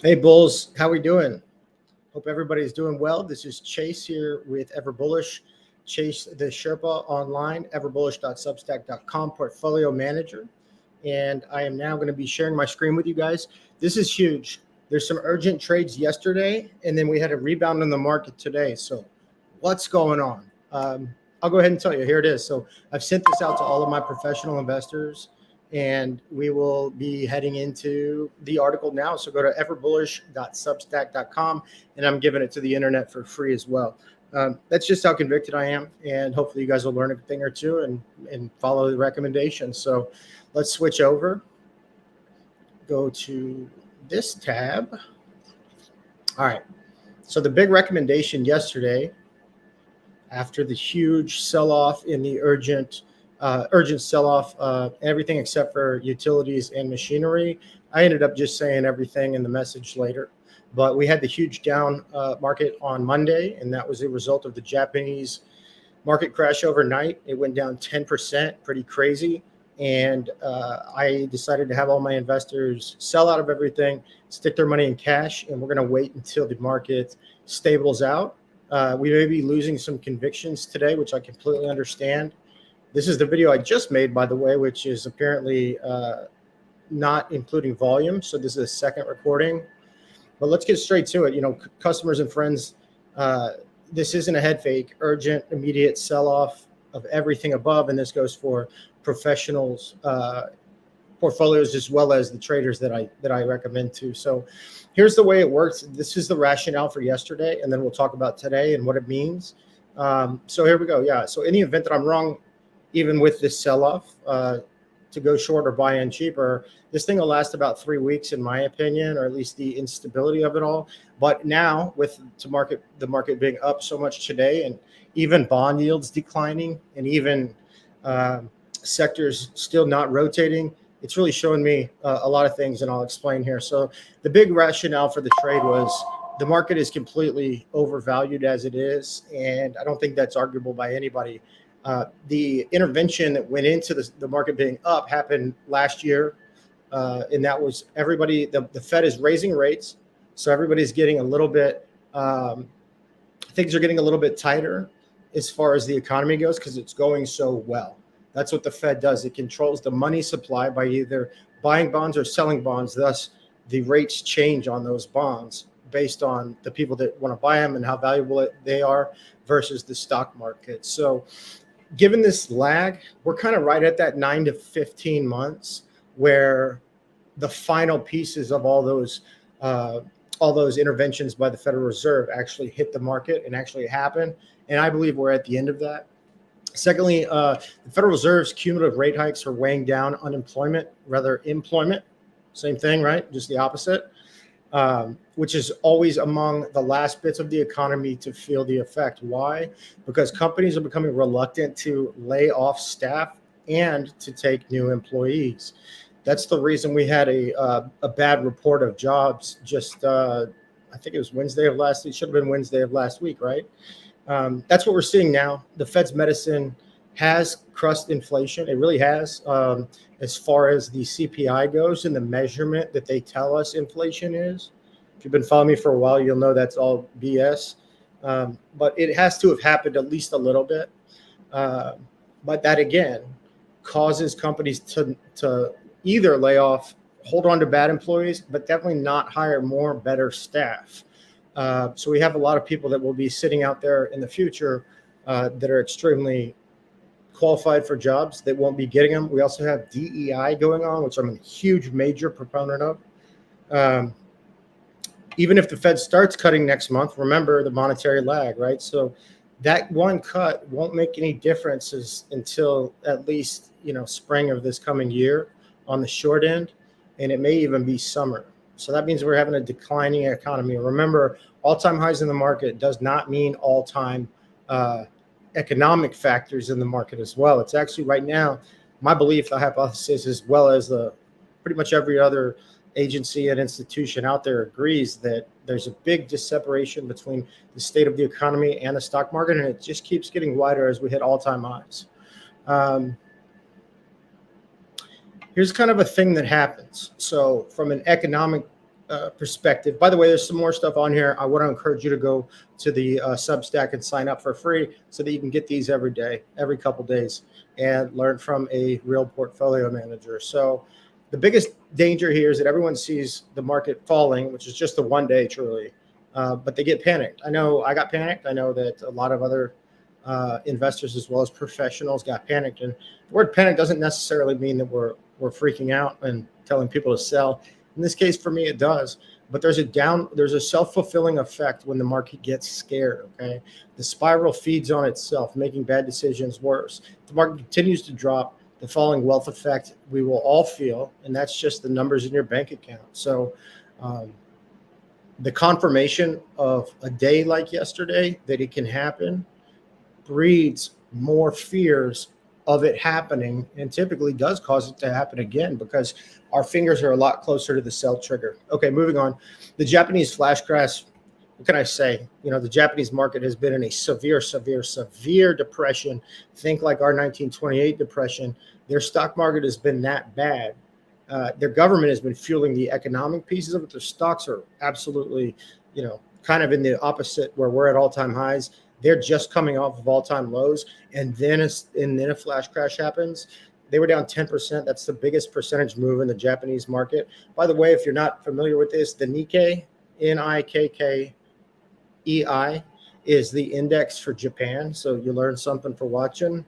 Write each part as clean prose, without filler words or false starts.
Hey Bulls, how we doing? Hope everybody's doing well. This is Chase here with Everbullish, Chase the Sherpa online, everbullish.substack.com portfolio manager. And I am now going to be sharing my screen with you guys. This is huge. There's some urgent trades yesterday, and then we had a rebound in the market today. So what's going on? I'll go ahead and tell you. Here it is. So I've sent this out to all of my professional investors, and we will be heading into the article now. So go to everbullish.substack.com, and I'm giving it to the internet for free as well. That's just how convicted I am, and hopefully you guys will learn a thing or two and follow the recommendations. So let's switch over. Go to this tab. All right. So the big recommendation yesterday, after the huge sell-off in the urgent sell-off, everything except for utilities and machinery. I ended up just saying everything in the message later. But we had the huge down market on Monday, and that was a result of the Japanese market crash overnight. It went down 10%, pretty crazy. And I decided to have all my investors sell out of everything, stick their money in cash, and we're going to wait until the market stables out. We may be losing some convictions today, which I completely understand. This is the video I just made, by the way, which is apparently not including volume. So this is a second recording. But let's get straight to it. You know, customers and friends, this isn't a head fake, urgent, immediate sell-off of everything above. And this goes for professionals, portfolios, as well as the traders that I recommend to. So here's the way it works. This is the rationale for yesterday, and then we'll talk about today and what it means. So here we go. Yeah. So in the event that I'm wrong, even with this sell-off, to go short or buy in cheaper, this thing will last about 3 weeks, in my opinion, or at least the instability of it all. But now with the market being up so much today, and even bond yields declining, and even sectors still not rotating, it's really showing me a lot of things, and I'll explain here. So the big rationale for the trade was the market is completely overvalued as it is, and I don't think that's arguable by anybody. The intervention that went into the market being up happened last year, and that was everybody. The Fed is raising rates, so everybody's getting a little bit. Things are getting a little bit tighter as far as the economy goes because it's going so well. That's what the Fed does. It controls the money supply by either buying bonds or selling bonds. Thus, the rates change on those bonds based on the people that want to buy them and how valuable they are versus the stock market. So given this lag, we're kind of right at that 9 to 15 months where the final pieces of all those interventions by the Federal Reserve actually hit the market and actually happen. And I believe we're at the end of that. Secondly, the Federal Reserve's cumulative rate hikes are weighing down unemployment, rather employment. Same thing, right? Just the opposite, which is always among the last bits of the economy to feel the effect. Why? Because companies are becoming reluctant to lay off staff and to take new employees. That's the reason we had a bad report of jobs just, I think it was Wednesday of last week. It should have been Wednesday of last week, right? That's what we're seeing now. The Fed's medicine has crushed inflation. It really has, as far as the CPI goes and the measurement that they tell us inflation is. If you've been following me for a while, you'll know that's all BS. But it has to have happened at least a little bit. But that, again, causes companies to either lay off, hold on to bad employees, but definitely not hire more better staff. So we have a lot of people that will be sitting out there in the future that are extremely qualified for jobs that won't be getting them. We also have DEI going on, which I'm a huge major proponent of. Even if the Fed starts cutting next month, remember the monetary lag, right? So that one cut won't make any differences until at least, spring of this coming year on the short end, and it may even be summer. So that means we're having a declining economy. Remember, all-time highs in the market does not mean all-time economic factors in the market as well. It's actually right now, my belief, the hypothesis, as well as pretty much every other agency and institution out there agrees that there's a big disseparation between the state of the economy and the stock market, and it just keeps getting wider as we hit all-time highs. Here's kind of a thing that happens. So from an economic perspective. By the way, there's some more stuff on here. I want to encourage you to go to the Substack and sign up for free so that you can get these every day, every couple days, and learn from a real portfolio manager. So the biggest danger here is that everyone sees the market falling, which is just the one day truly, but they get panicked. I know I got panicked. I know that a lot of other investors as well as professionals got panicked. And the word panic doesn't necessarily mean that we're freaking out and telling people to sell. In this case, for me, it does. But there's a self-fulfilling effect when the market gets scared, okay? The spiral feeds on itself, making bad decisions worse. The market continues to drop, the falling wealth effect we will all feel, and that's just the numbers in your bank account. So the confirmation of a day like yesterday that it can happen breeds more fears of it happening, and typically does cause it to happen again because our fingers are a lot closer to the sell trigger. Okay, moving on. The Japanese flash crash, what can I say? The Japanese market has been in a severe depression. Think like our 1928 depression. Their stock market has been that bad. Their government has been fueling the economic pieces of it. Their stocks are absolutely, kind of in the opposite, where we're at all-time highs. They're just coming off of all-time lows, and then a flash crash happens. They were down 10%. That's the biggest percentage move in the Japanese market. By the way, if you're not familiar with this, the Nikkei, Nikkei, is the index for Japan. So you learn something for watching.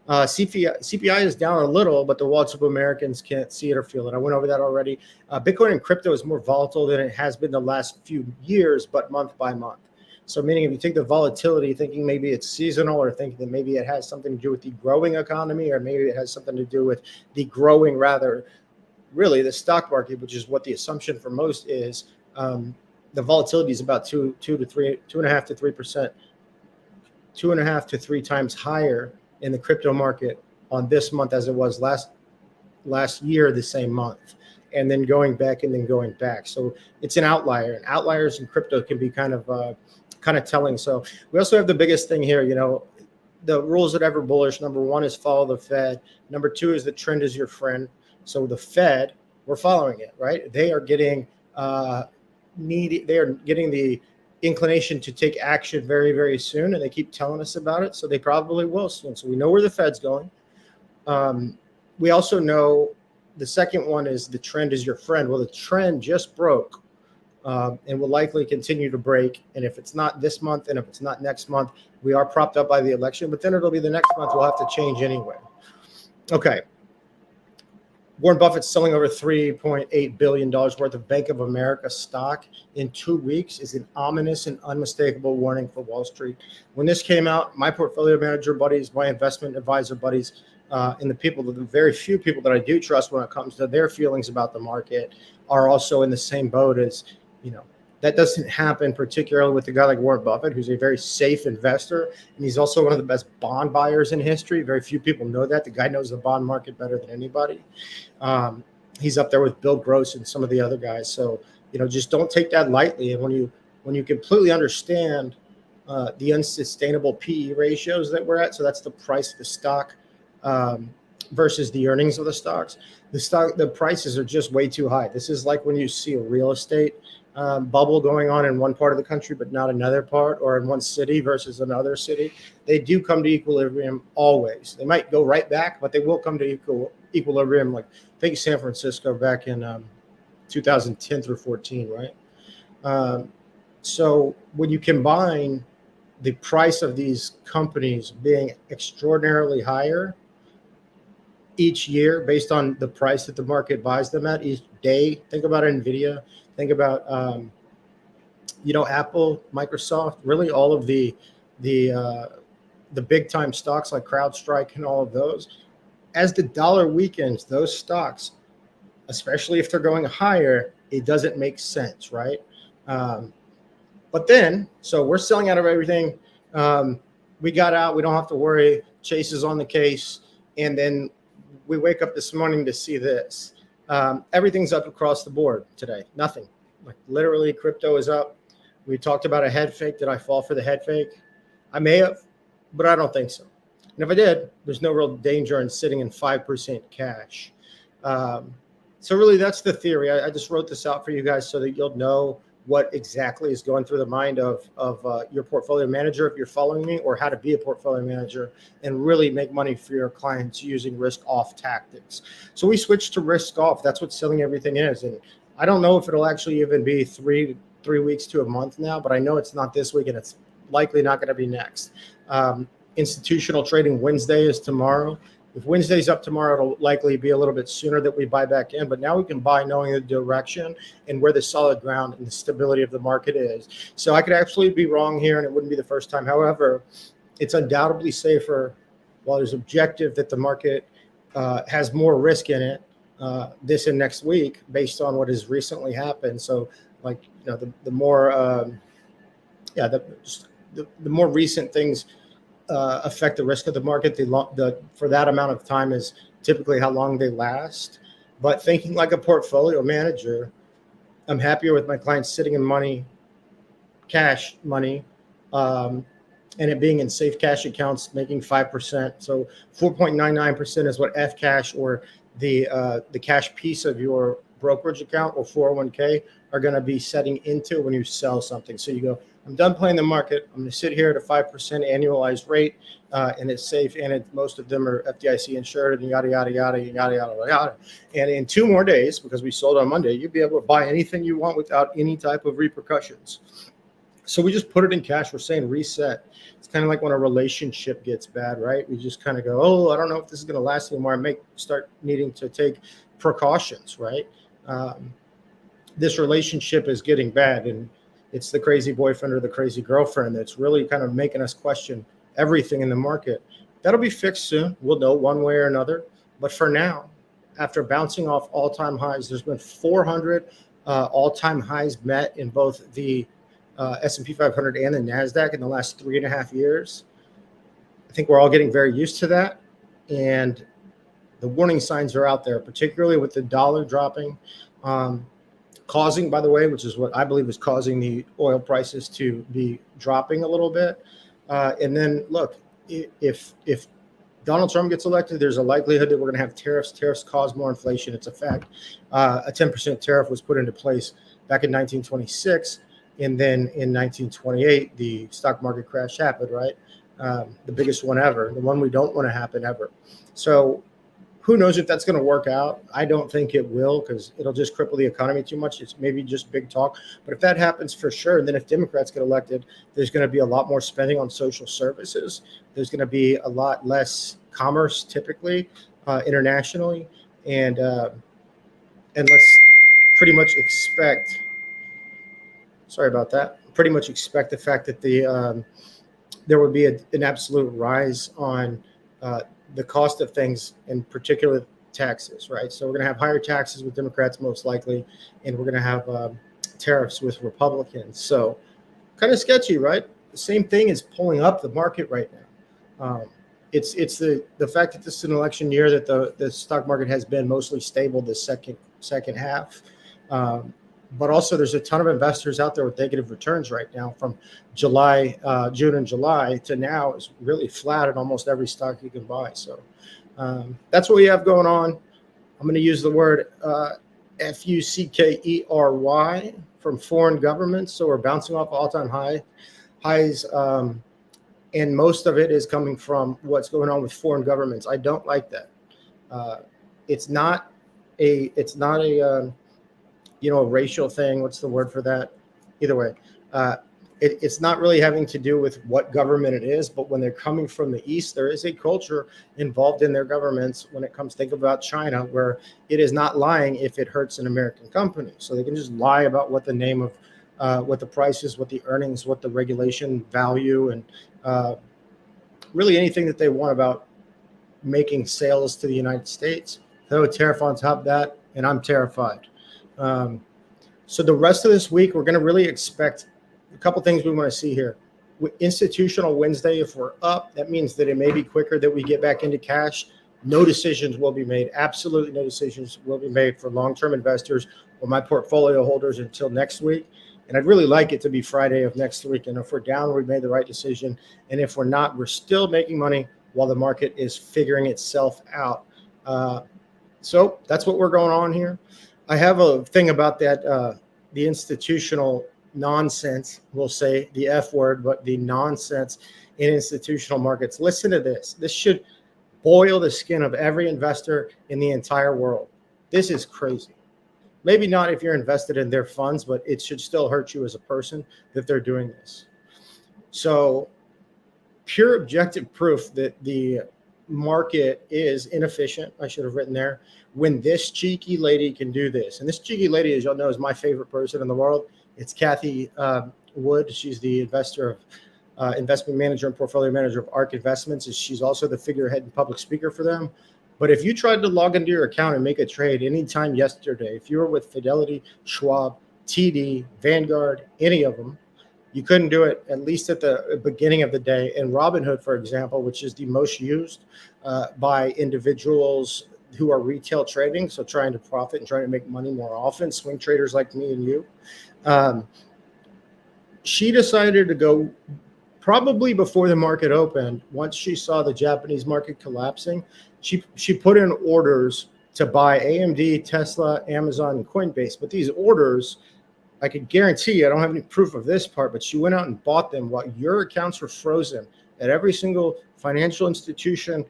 CPI is down a little, but the wallets of Americans can't see it or feel it. I went over that already. Bitcoin and crypto is more volatile than it has been the last few years, but month by month. So meaning if you take the volatility, thinking maybe it's seasonal, or thinking that maybe it has something to do with the growing economy, or maybe it has something to do with the growing, rather, really the stock market, which is what the assumption for most is, the volatility is about 2.5 to 3%, 2.5 to 3 times higher in the crypto market on this month as it was last year, the same month, and then going back and then going back. So it's an outlier, and outliers in crypto can be kind of telling. So we also have the biggest thing here, the rules at Everbullish. Number 1 is follow the Fed. Number 2 is the trend is your friend. So the Fed, we're following it, right? They are getting the inclination to take action very, very soon, and they keep telling us about it. So they probably will soon. So we know where the Fed's going. We also know the second one is the trend is your friend. Well, the trend just broke. And will likely continue to break. And if it's not this month, and if it's not next month, we are propped up by the election, but then it'll be the next month. We'll have to change anyway. Okay. Warren Buffett's selling over $3.8 billion worth of Bank of America stock in 2 weeks is an ominous and unmistakable warning for Wall Street. When this came out, my portfolio manager buddies, my investment advisor buddies, and the very few people that I do trust when it comes to their feelings about the market are also in the same boat as, that doesn't happen, particularly with a guy like Warren Buffett, who's a very safe investor. And he's also one of the best bond buyers in history. Very few people know that. The guy knows the bond market better than anybody. He's up there with Bill Gross and some of the other guys. So, just don't take that lightly. And when you completely understand the unsustainable PE ratios that we're at, so that's the price of the stock versus the earnings of the stocks. The prices are just way too high. This is like when you see a real estate bubble going on in one part of the country, but not another part, or in one city versus another city. They do come to equilibrium always. They might go right back, but they will come to equilibrium. Like I think San Francisco back in 2010 through 14, right? So when you combine the price of these companies being extraordinarily higher each year based on the price that the market buys them at each day, think about NVIDIA. Think about, Apple, Microsoft, really all of the big time stocks like CrowdStrike and all of those. As the dollar weakens, those stocks, especially if they're going higher, it doesn't make sense, right? But then, so we're selling out of everything. We got out. We don't have to worry. Chase is on the case. And then we wake up this morning to see this. Everything's up across the board today. Nothing. Like literally, crypto is up. We talked about a head fake. Did I fall for the head fake? I may have, but I don't think so. And if I did, there's no real danger in sitting in 5% cash. So really, that's the theory. I just wrote this out for you guys so that you'll know what exactly is going through the mind of your portfolio manager if you're following me, or how to be a portfolio manager and really make money for your clients using risk off tactics. So we switched to risk off. That's what selling everything is. And I don't know if it'll actually even be three weeks to a month now, but I know it's not this week, and it's likely not going to be next. Institutional trading Wednesday is tomorrow. If Wednesday's up tomorrow, it'll likely be a little bit sooner that we buy back in. But now we can buy knowing the direction and where the solid ground and the stability of the market is. So I could actually be wrong here, and it wouldn't be the first time. However, it's undoubtedly safer, while there's objective that the market has more risk in it this and next week based on what has recently happened. So, like, you know, the more the more recent things affect the risk of the market. For that amount of time is typically how long they last. But thinking like a portfolio manager, I'm happier with my clients sitting in money, cash money, and it being in safe cash accounts, making 5%. So 4.99% is what F cash, or the cash piece of your brokerage account or 401k, are going to be setting into when you sell something. So you go, I'm done playing the market. I'm going to sit here at a 5% annualized rate, and it's safe, and most of them are FDIC insured, and yada, yada, yada, yada, yada, yada. And in 2 more days, because we sold on Monday, you'll be able to buy anything you want without any type of repercussions. So we just put it in cash. We're saying reset. It's kind of like when a relationship gets bad, right? We just kind of go, oh, I don't know if this is going to last anymore. I may start needing to take precautions, right? This relationship is getting bad, and it's the crazy boyfriend or the crazy girlfriend that's really kind of making us question everything in the market. That'll be fixed soon. We'll know one way or another. But for now, after bouncing off all-time highs, there's been 400 all-time highs met in both the S&P 500 and the NASDAQ in the last 3.5 years. I think we're all getting very used to that. And the warning signs are out there, particularly with the dollar dropping, causing, by the way, which is what I believe is causing the oil prices to be dropping a little bit. And then, look, if Donald Trump gets elected, there's a likelihood that we're going to have tariffs. Tariffs cause more inflation. It's a fact. A 10% tariff was put into place back in 1926. And then in 1928, the stock market crash happened, right? The biggest one ever, the one we don't want to happen ever. So who knows if that's going to work out? I don't think it will, because it'll just cripple the economy too much. It's maybe just big talk. But if that happens, for sure, and then if Democrats get elected, there's going to be a lot more spending on social services. There's going to be a lot less commerce, typically, internationally. And let's pretty much expect, sorry about that, pretty much expect the fact that there would be an absolute rise on the cost of things, in particular taxes, right? So we're going to have higher taxes with Democrats most likely, and we're going to have tariffs with Republicans. So kind of sketchy, right? The same thing is pulling up the market right now. It's the fact that this is an election year that the stock market has been mostly stable the second half. But also there's a ton of investors out there with negative returns right now from June and July to now. Is really flat at almost every stock you can buy. So that's what we have going on. I'm going to use the word FUCKERY from foreign governments. So we're bouncing off all-time highs. And most of it is coming from what's going on with foreign governments. I don't like that. It's not a a racial thing. What's the word for that? Either way, it's not really having to do with what government it is, but when they're coming from the East, there is a culture involved in their governments when it comes, think about China, where it is not lying if it hurts an American company. So they can just lie about what the name of, what the price is, what the earnings, what the regulation value, and really anything that they want about making sales to the United States. Throw a tariff on top of that, and I'm terrified. So the rest of this week, we're going to really expect a couple things we want to see here. With institutional Wednesday, if we're up, that means that it may be quicker that we get back into cash. No decisions will be made. Absolutely no decisions will be made for long-term investors or my portfolio holders until next week. And I'd really like it to be Friday of next week. And if we're down, we've made the right decision. And if we're not, we're still making money while the market is figuring itself out. So that's what we're going on here. I have a thing about that, the institutional nonsense, we'll say the F word, but the nonsense in institutional markets. Listen to this. This should boil the skin of every investor in the entire world. This is crazy. Maybe not if you're invested in their funds, but it should still hurt you as a person that they're doing this. So pure objective proof that the market is inefficient, I should have written there, when this cheeky lady can do this. And this cheeky lady, as y'all know, is my favorite person in the world. It's Kathy Wood. She's the investment manager and portfolio manager of ARK Investments. And she's also the figurehead and public speaker for them. But if you tried to log into your account and make a trade anytime yesterday, if you were with Fidelity, Schwab, TD, Vanguard, any of them, you couldn't do it, at least at the beginning of the day. And Robinhood, for example, which is the most used by individuals who are retail trading, so trying to profit and trying to make money more often, swing traders like me and you. She decided to go probably before the market opened. Once she saw the Japanese market collapsing, she put in orders to buy AMD, Tesla, Amazon, and Coinbase. But these orders, I could guarantee you, I don't have any proof of this part, but she went out and bought them while your accounts were frozen at every single financial institution,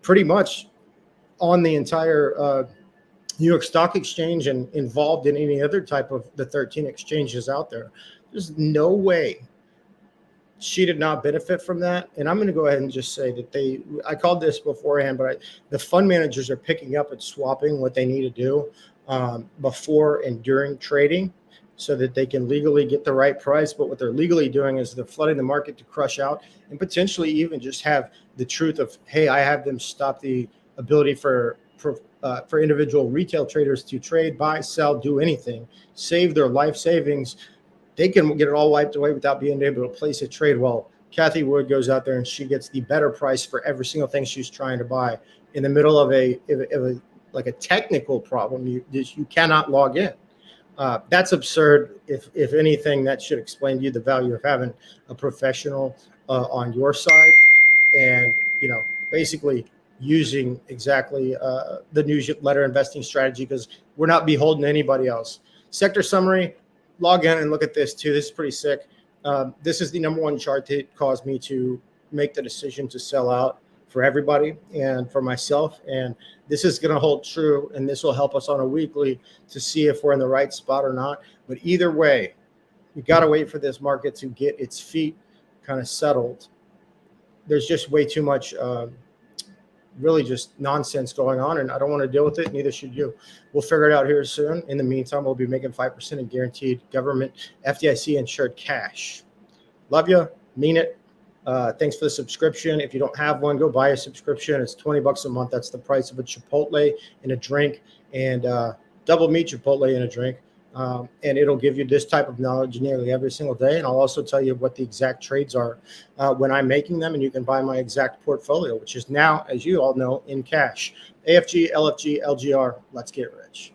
pretty much on the entire New York Stock Exchange and involved in any other type of the 13 exchanges out there. There's no way she did not benefit from that. And I'm going to go ahead and just say that I called this beforehand, but the fund managers are picking up and swapping what they need to do before and during trading so that they can legally get the right price. But what they're legally doing is they're flooding the market to crush out and potentially even just have the truth of, hey, I have them stop the ability for individual retail traders to trade, buy, sell, do anything, save their life savings. They can get it all wiped away without being able to place a trade. While Kathy Wood goes out there and she gets the better price for every single thing she's trying to buy in the middle of a technical problem. You cannot log in. That's absurd. If anything, that should explain to you the value of having a professional on your side, and basically using exactly the newsletter investing strategy, because we're not beholden to anybody else. Sector summary. Log in and look at this too. This is pretty sick. This is the number one chart that caused me to make the decision to sell out for everybody and for myself. And this is going to hold true, and this will help us on a weekly to see if we're in the right spot or not. But either way, we got to wait for this market to get its feet kind of settled. There's just way too much really just nonsense going on, and I don't want to deal with it. Neither should you. We'll figure it out here soon. In the meantime, we'll be making 5% in guaranteed government FDIC insured cash. Love you. Mean it. Thanks for the subscription. If you don't have one, go buy a subscription. It's $20 a month. That's the price of a Chipotle and a drink, and double meat Chipotle and a drink. And it'll give you this type of knowledge nearly every single day. And I'll also tell you what the exact trades are when I'm making them. And you can buy my exact portfolio, which is now, as you all know, in cash. AFG, LFG, LGR. Let's get rich.